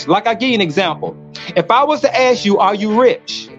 Like I give you an example. If I was to ask you, are you rich?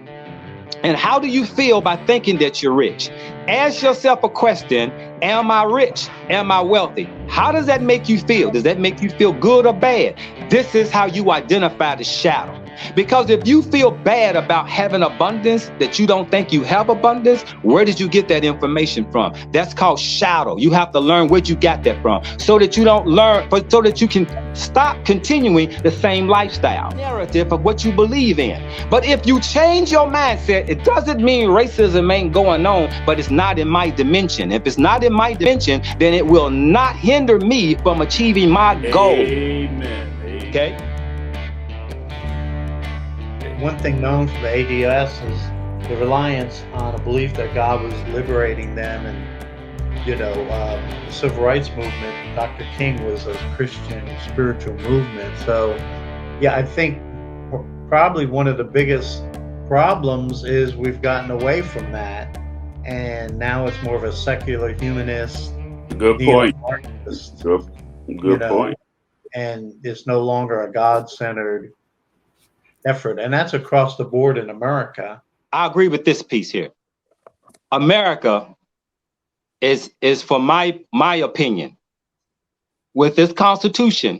And how do you feel by thinking that you're rich? Ask yourself a question. Am I rich? Am I wealthy? How does that make you feel? Does that make you feel good or bad? This is how you identify the shadow. Because if you feel bad about having abundance, that you don't think you have abundance, where did you get that information from? That's called shadow. You have to learn where you got that from so that you don't learn, but so that you can stop continuing the same lifestyle narrative of what you believe in. But if you change your mindset, it doesn't mean racism ain't going on, but it's not in my dimension. If it's not in my dimension, then it will not hinder me from achieving my goal. Amen. Okay? One thing known for the ADS is the reliance on a belief that God was liberating them, and the civil rights movement. Dr. King was a Christian spiritual movement. So, yeah, I think probably one of the biggest problems is we've gotten away from that, and now it's more of a secular humanist. Good point. Good point. And it's no longer a God-centered effort, and that's across the board in America. I agree with this piece here. America is for my opinion, with this Constitution,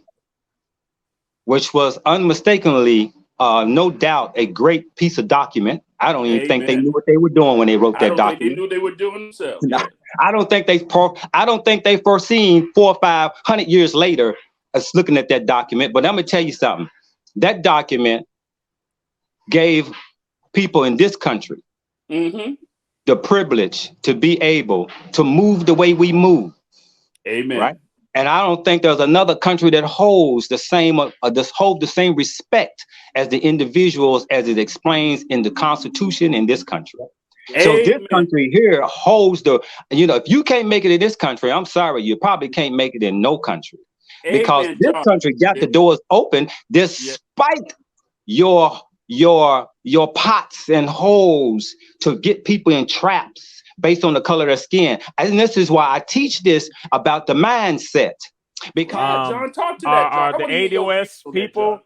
which was unmistakably, no doubt, a great piece of document. I don't even think they knew what they were doing when they wrote that document. They knew they were doing themselves. No, I don't think they foreseen 400 or 500 years later us looking at that document. But I'm gonna tell you something. That document gave people in this country the privilege to be able to move the way we move. Amen. Right? And I don't think there's another country that holds the same respect as the individuals as it explains in the Constitution in this country. Amen. So this country here holds if you can't make it in this country, I'm sorry, you probably can't make it in no country. Because this country got the doors open despite your pots and holes to get people in traps based on the color of their skin. And this is why I teach this about the mindset. Because John, talk to that. Are the ADOS people,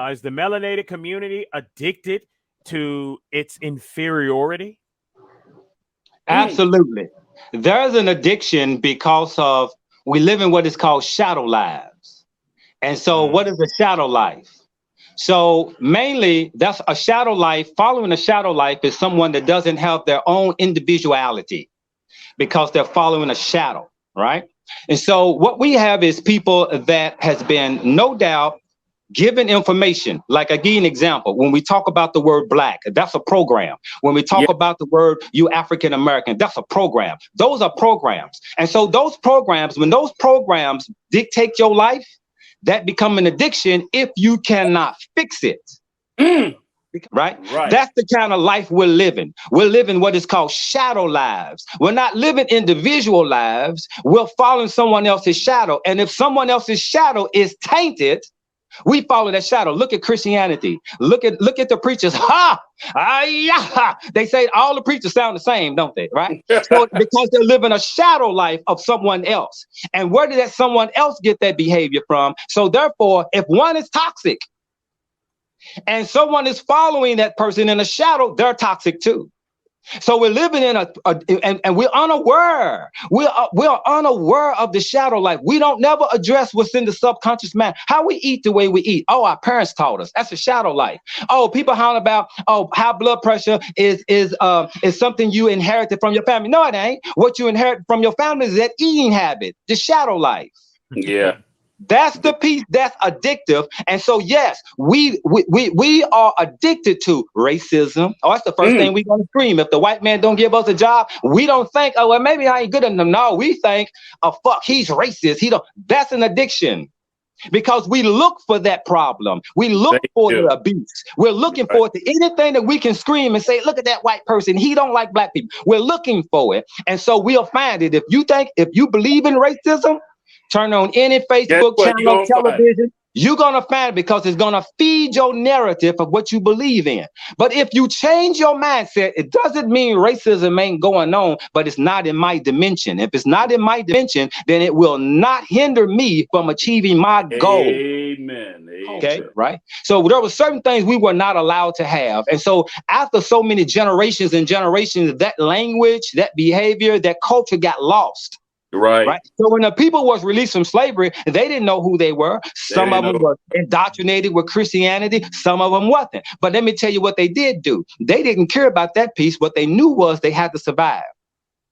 is the melanated community addicted to its inferiority? Absolutely. There's an addiction because of we live in what is called shadow lives. And so what is a shadow life? So mainly that's a shadow life. Following a shadow life is someone that doesn't have their own individuality because they're following a shadow, right? And so what we have is people that has been no doubt given information. Like I give you an example. When we talk about the word black, that's a program. When we talk about the word you African American, that's a program. Those are programs. And so those programs, when those programs dictate your life, that become an addiction if you cannot fix it. Right? That's the kind of life we're living. We're living what is called shadow lives. We're not living individual lives. We're following someone else's shadow. And if someone else's shadow is tainted, we follow that shadow. Look at Christianity. Look at the preachers. They say all the preachers sound the same, don't they? Right? So because they're living a shadow life of someone else. And where did that someone else get that behavior from? So therefore, if one is toxic and someone is following that person in a shadow, they're toxic too. So we're living in and we're unaware. We're unaware of the shadow life. We don't never address what's in the subconscious mind. How we eat the way we eat. Oh, our parents taught us. That's a shadow life. Oh, people holler about high blood pressure is something you inherited from your family. No, it ain't. What you inherit from your family is that eating habit, the shadow life. Yeah. That's the piece that's addictive. And so, yes, we are addicted to racism. Oh, that's the first thing we're going to scream. If the white man don't give us a job, we don't think, oh, well, maybe I ain't good enough. No, we think, oh, fuck, he's racist. That's an addiction because we look for that problem. We look for the abuse. We're looking for it to anything that we can scream and say, look at that white person. He don't like black people. We're looking for it. And so we'll find it. If you believe in racism, turn on any Facebook channel, television, You're going to find it because it's going to feed your narrative of what you believe in. But if you change your mindset, it doesn't mean racism ain't going on, but it's not in my dimension. If it's not in my dimension, then it will not hinder me from achieving my goal. Amen. Okay, right? So there were certain things we were not allowed to have. And so after so many generations and generations, that language, that behavior, that culture got lost. Right. So when the people was released from slavery, they didn't know who they were. Some of them were indoctrinated with Christianity. Some of them wasn't. But let me tell you what they did do. They didn't care about that piece. What they knew was they had to survive.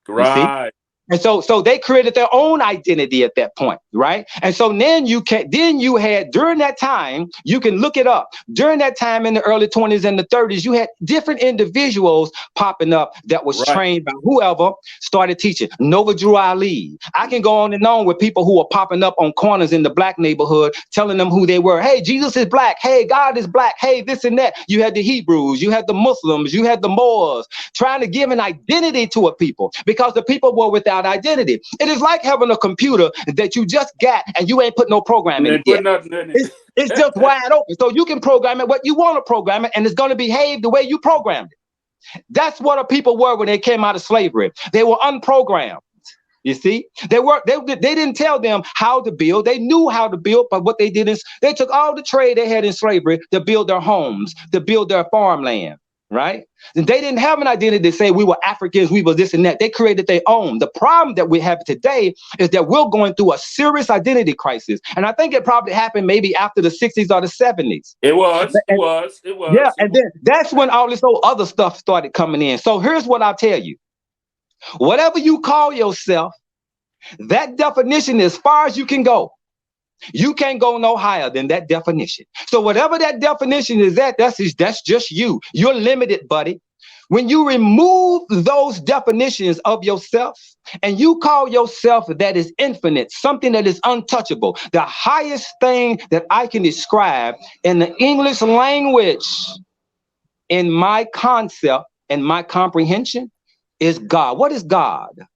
Right. And so they created their own identity at that point, right? And so then you had during that time, you can look it up. During that time in the early 20s and the 30s, you had different individuals popping up that was trained by whoever started teaching. Nova Drew Ali. I can go on and on with people who are popping up on corners in the black neighborhood, telling them who they were. Hey, Jesus is black. Hey, God is black. Hey, this and that. You had the Hebrews, you had the Muslims, you had the Moors, trying to give an identity to a people because the people were without identity. It is like having a computer that you just got and you ain't put no program in it yet. It's just wide open. So you can program it what you want to program it, and it's going to behave the way you programmed it. That's what the people were when they came out of slavery. They were unprogrammed. You see, they didn't tell them how to build. They knew how to build, but what they did is they took all the trade they had in slavery to build their homes, to build their farmland. Right? And they didn't have an identity to say we were Africans, we were this and that. They created their own. The problem that we have today is that we're going through a serious identity crisis. And I think it probably happened maybe after the 60s or the 70s. It was. Yeah, and then that's when all this old other stuff started coming in. So here's what I'll tell you. Whatever you call yourself, that definition is as far as you can go. You can't go no higher than that definition. So whatever that definition is that's just you. You're limited, buddy. When you remove those definitions of yourself and you call yourself that is infinite, something that is untouchable, the highest thing that I can describe in the English language, in my concept and my comprehension, is God. What is God?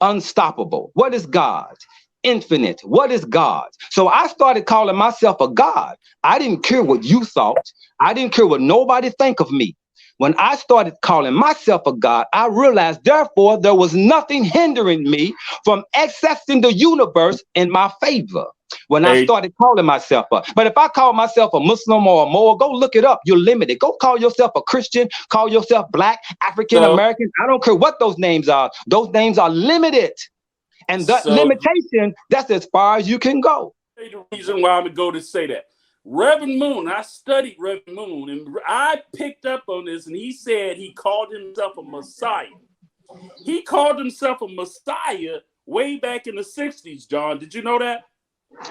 Unstoppable. What is God? Infinite. What is God? So I started calling myself a God. I didn't care what you thought. I didn't care what nobody think of me. When I started calling myself a God, I realized, therefore, there was nothing hindering me from accessing the universe in my favor when I started calling myself up. But if I call myself a Muslim or a Moor, go look it up. You're limited. Go call yourself a Christian, call yourself Black, African American. I don't care what those names are. Those names are limited. And that limitation, that's as far as you can go. The reason why I'm going to go to say that. Reverend Moon, I studied Reverend Moon, and I picked up on this, and he said he called himself a Messiah. He called himself a Messiah way back in the 60s, John. Did you know that?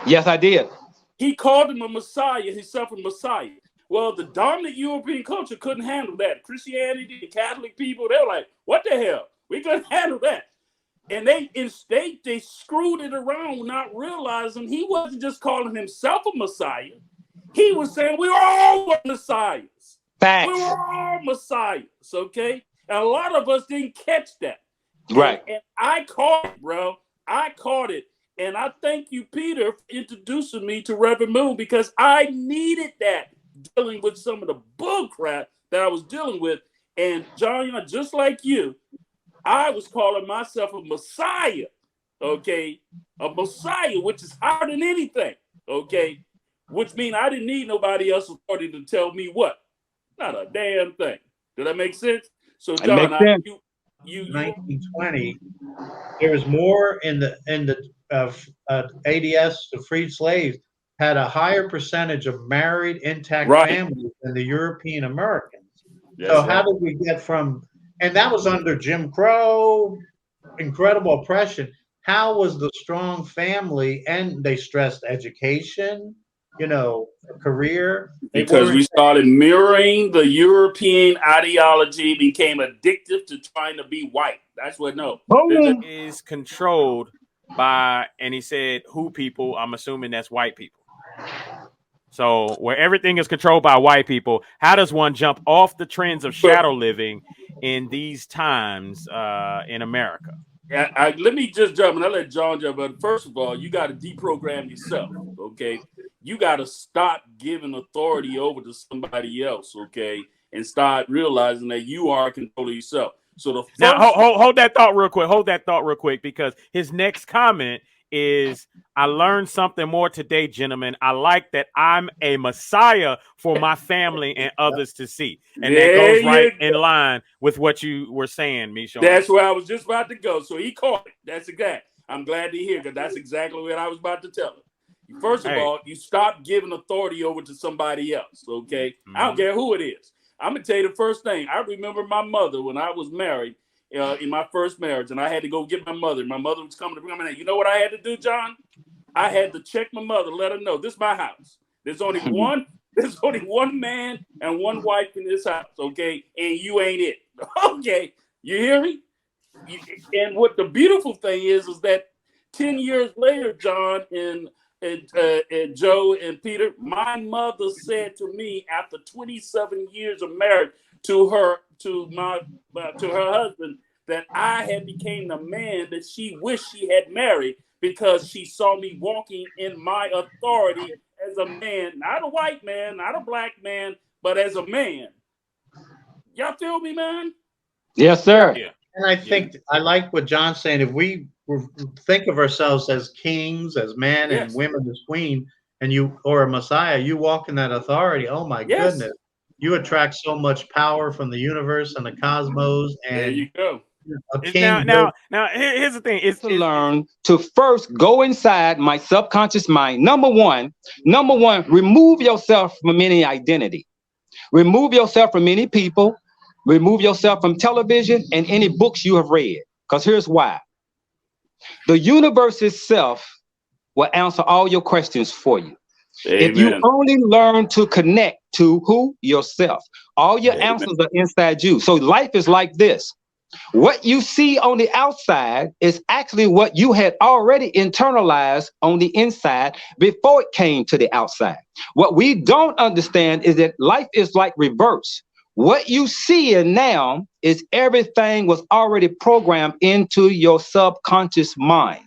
Yes, I did. He called him a Messiah, himself a Messiah. Well, the dominant European culture couldn't handle that. Christianity, the Catholic people, they were like, what the hell? We couldn't handle that. And they screwed it around, not realizing he wasn't just calling himself a Messiah. He was saying we were all Messiahs. Facts. We were all Messiahs, okay? And a lot of us didn't catch that. Right. And I caught it, bro. I caught it. And I thank you, Peter, for introducing me to Reverend Moon, because I needed that, dealing with some of the bull crap that I was dealing with. And John, just like you, I was calling myself a Messiah, okay? A Messiah, which is higher than anything, okay? Which means I didn't need nobody else's authority to tell me what. Not a damn thing. Did that make sense? So, John, 1920, there was more in the ADS, the freed slaves, had a higher percentage of married, intact families than the European Americans. So how did we get from, and that was under Jim Crow, incredible oppression. How was the strong family, and they stressed education, career. Because we started mirroring the European ideology, became addictive to trying to be white. That's what is controlled by, and he said, who people, I'm assuming that's white people. So where everything is controlled by white people, how does one jump off the trends of shadow living in these times in America? Let me just jump, and I'll let John jump. But first of all, you got to deprogram yourself, okay? you got to stop giving authority over to somebody else, okay? And start realizing that you are in control of yourself. So the first now hold that thought real quick. Hold that thought real quick, because his next comment is, I learned something more today, gentlemen. I like that I'm a Messiah for my family and others to see. And that goes right in line with what you were saying, Michon. That's where I was just about to go. So he caught it. That's exact. I'm glad to hear, because that's exactly what I was about to tell him. First of all, you stop giving authority over to somebody else, okay? I don't care who it is. I'm going to tell you the first thing. I remember my mother when I was married, in my first marriage, and I had to go get my mother. My mother was coming to bring me. You know what I had to do, John? I had to check my mother, let her know, this is my house. There's only one man and one wife in this house, okay? And you ain't it. Okay. You hear me? And what the beautiful thing is that 10 years later, John and Joe and Peter, my mother said to me after 27 years of marriage to her husband, that I had became the man that she wished she had married, because she saw me walking in my authority as a man, not a white man, not a black man, but as a man. Y'all feel me, man? Yes, sir. Yeah. And I think I like what John's saying. If we think of ourselves as kings, as men, and women as queen, and you, or a Messiah, you walk in that authority. Oh my goodness. You attract so much power from the universe and the cosmos. And there you go. A king. Now, here's the thing: is to learn to first go inside my subconscious mind. Number one, remove yourself from any identity. Remove yourself from any people. Remove yourself from television and any books you have read. Because here's why: the universe itself will answer all your questions for you. Amen. If you only learn to connect to who? Yourself. All your answers are inside you. So life is like this. What you see on the outside is actually what you had already internalized on the inside before it came to the outside. What we don't understand is that life is like reverse. What you see in now is everything was already programmed into your subconscious mind.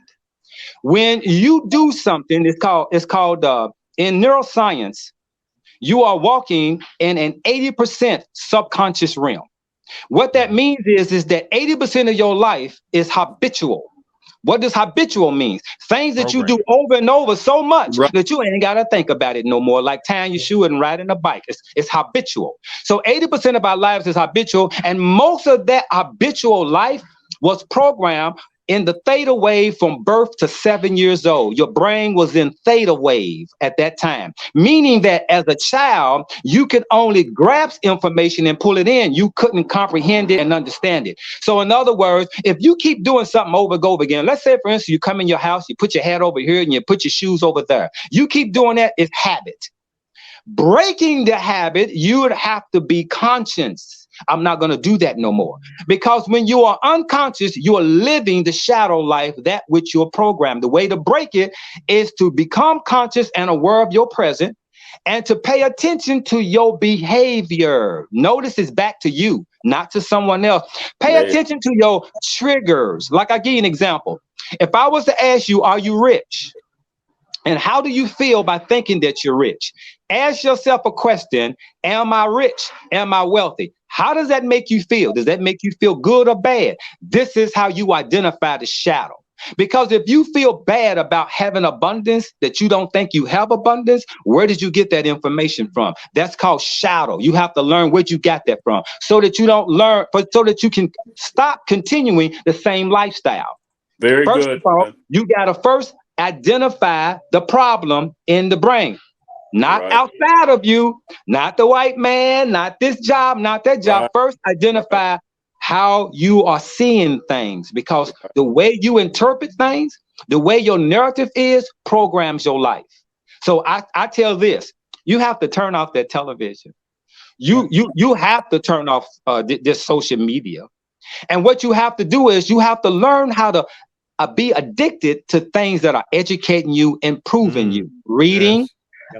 When you do something, it's called in neuroscience, you are walking in an 80% subconscious realm. What that means is that 80% of your life is habitual. What does habitual mean? Things that you do over and over so much that you ain't got to think about it no more, like tying your shoe and riding a bike. It's habitual. So 80% of our lives is habitual, and most of that habitual life was programmed in the theta wave from birth to 7 years old. Your brain was in theta wave at that time, meaning that as a child, you could only grasp information and pull it in. You couldn't comprehend it and understand it. So in other words, if you keep doing something over and over again, let's say, for instance, you come in your house, you put your hat over here and you put your shoes over there. You keep doing that, it's habit. Breaking the habit, you would have to be conscious. I'm not going to do that no more. Because when you are unconscious, you are living the shadow life, that which you're programmed. The way to break it is to become conscious and aware of your present, and to pay attention to your behavior. Notice it's back to you, not to someone else. Pay attention to your triggers. Like, I give you an example. If I was to ask you, are you rich? And how do you feel by thinking that you're rich? Ask yourself a question. Am I rich? Am I wealthy? How does that make you feel? Does that make you feel good or bad? This is how you identify the shadow. Because if you feel bad about having abundance, that you don't think you have abundance, where did you get that information from? That's called shadow. You have to learn where you got that from, so that you don't learn, so that you can stop continuing the same lifestyle. Very first good. Of all, you got to first identify the problem in the brain. Not outside of you, not the white man, not this job, not that job. First, identify how you are seeing things, because the way you interpret things, the way your narrative is, programs your life. So I tell this, you have to turn off that television. You have to turn off this social media. And what you have to do is you have to learn how to be addicted to things that are educating you, improving you. Reading,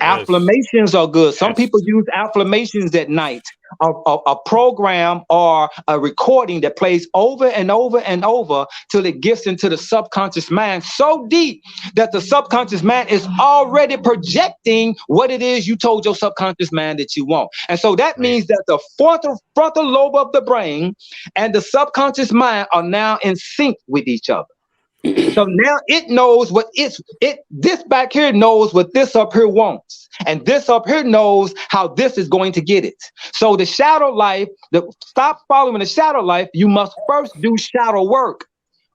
Affirmations are good. Some Yes. people use affirmations at night. A program or a recording that plays over and over and over till it gets into the subconscious mind so deep that the subconscious mind is already projecting what it is you told your subconscious mind that you want. And so that means that the frontal lobe of the brain and the subconscious mind are now in sync with each other. So now it knows what this back here knows what this up here wants. And this up here knows how this is going to get it. So the shadow life, stop following the shadow life. You must first do shadow work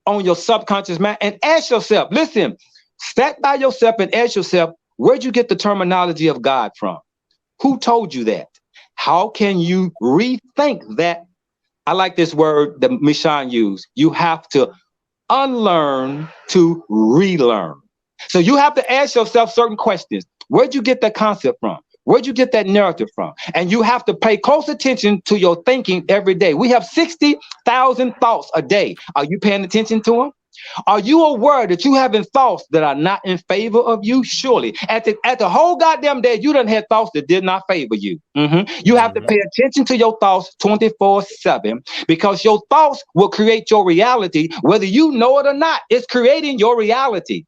on your subconscious mind and ask yourself, listen, stand by yourself and ask yourself, where'd you get the terminology of God from? Who told you that? How can you rethink that? I like this word that Mishan used. You have to unlearn to relearn. So you have to ask yourself certain questions. Where'd you get that concept from? Where'd you get that narrative from? And you have to pay close attention to your thinking every day. We have 60,000 thoughts a day. Are you paying attention to them? Are you aware that you having thoughts that are not in favor of you? Surely. At the whole goddamn day, you done had thoughts that did not favor you. You have to pay attention to your thoughts 24/7 because your thoughts will create your reality, whether you know it or not. It's creating your reality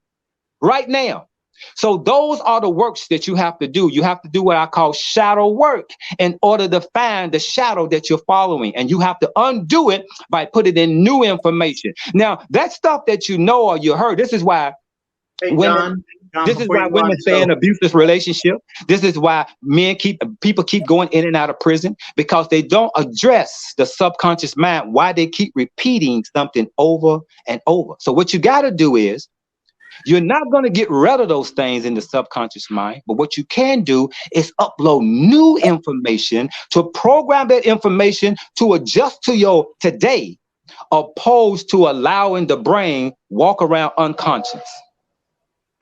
right now. So those are the works that you have to do. You have to do what I call shadow work in order to find the shadow that you're following. And you have to undo it by putting in new information. Now, that stuff that you know or you heard, this is why women stay in abusive relationship. This is why people keep going in and out of prison, because they don't address the subconscious mind, why they keep repeating something over and over. So what you got to do is, you're not going to get rid of those things in the subconscious mind, but what you can do is upload new information to program that information to adjust to your today, opposed to allowing the brain walk around unconscious.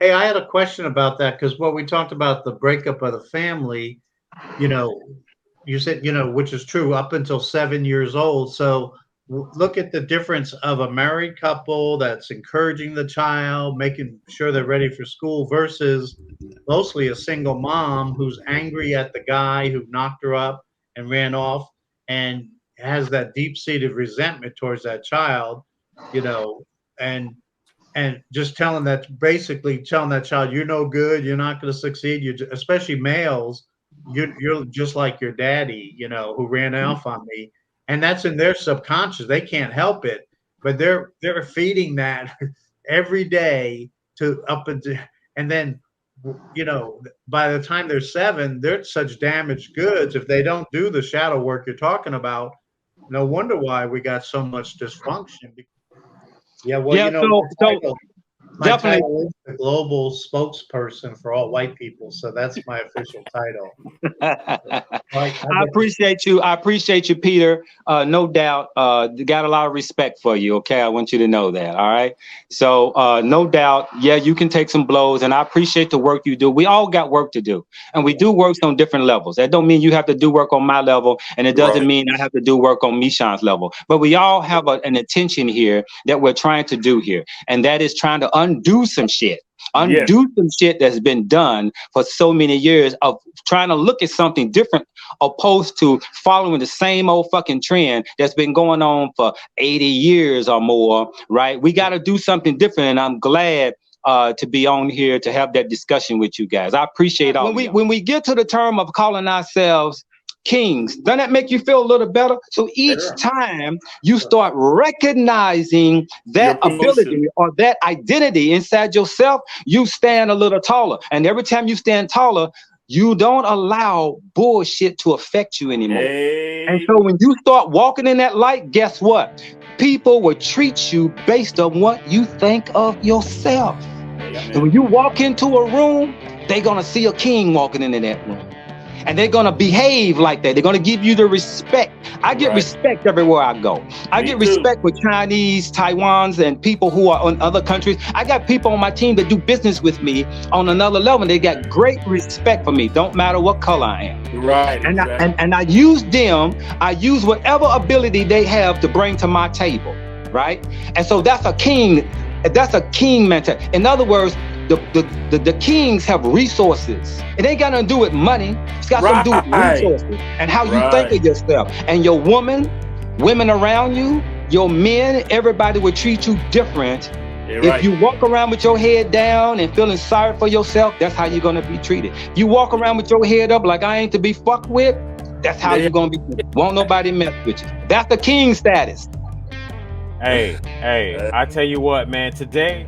Hey, I had a question about that, because what we talked about, the breakup of the family, you said, which is true up until 7 years old. So look at the difference of a married couple that's encouraging the child, making sure they're ready for school, versus mostly a single mom who's angry at the guy who knocked her up and ran off and has that deep-seated resentment towards that child, and just telling that child, you're no good, you're not going to succeed. Especially males, you're just like your daddy, who ran off on me. And that's in their subconscious. They can't help it, but they're feeding that every day and then, by the time they're 7, they're such damaged goods. If they don't do the shadow work you're talking about, no wonder why we got so much dysfunction. My title is the global spokesperson for all white people, so that's my official title. I appreciate you. I appreciate you, Peter. No doubt. Got a lot of respect for you. Okay, I want you to know that. All right. So no doubt. Yeah, you can take some blows, and I appreciate the work you do. We all got work to do, and we do works on different levels. That don't mean you have to do work on my level, and it doesn't mean I have to do work on Mishan's level. But we all have an intention here that we're trying to do here, and that is trying to undo some shit. Some shit that's been done for so many years of trying to look at something different, opposed to following the same old fucking trend that's been going on for 80 years or more, right? We got to do something different, and I'm glad to be on here to have that discussion with you guys. I appreciate all. When we get to the term of calling ourselves kings, doesn't that make you feel a little better? So each time you start recognizing that ability or that identity inside yourself, you stand a little taller. And every time you stand taller, you don't allow bullshit to affect you anymore. And so when you start walking in that light, guess what? People will treat you based on what you think of yourself. And when you walk into a room, they're going to see a king walking into that room. And they're going to behave like that. They're going to give you the respect. I get respect everywhere I go. I get respect with Chinese, Taiwans, and people who are in other countries. I got people on my team that do business with me on another level. They got great respect for me. Don't matter what color I am. Right. And I use them. I use whatever ability they have to bring to my table. Right. And so that's a king. That's a king mentality. In other words, the kings have resources. It ain't got nothing to do with money. It's got something to do with resources and how you think of yourself. And your women around you, your men, everybody will treat you different. If you walk around with your head down and feeling sorry for yourself, that's how you're gonna be treated. You walk around with your head up like I ain't to be fucked with, that's how you're gonna be treated. Won't nobody mess with you. That's the king status. Hey, I tell you what, man, today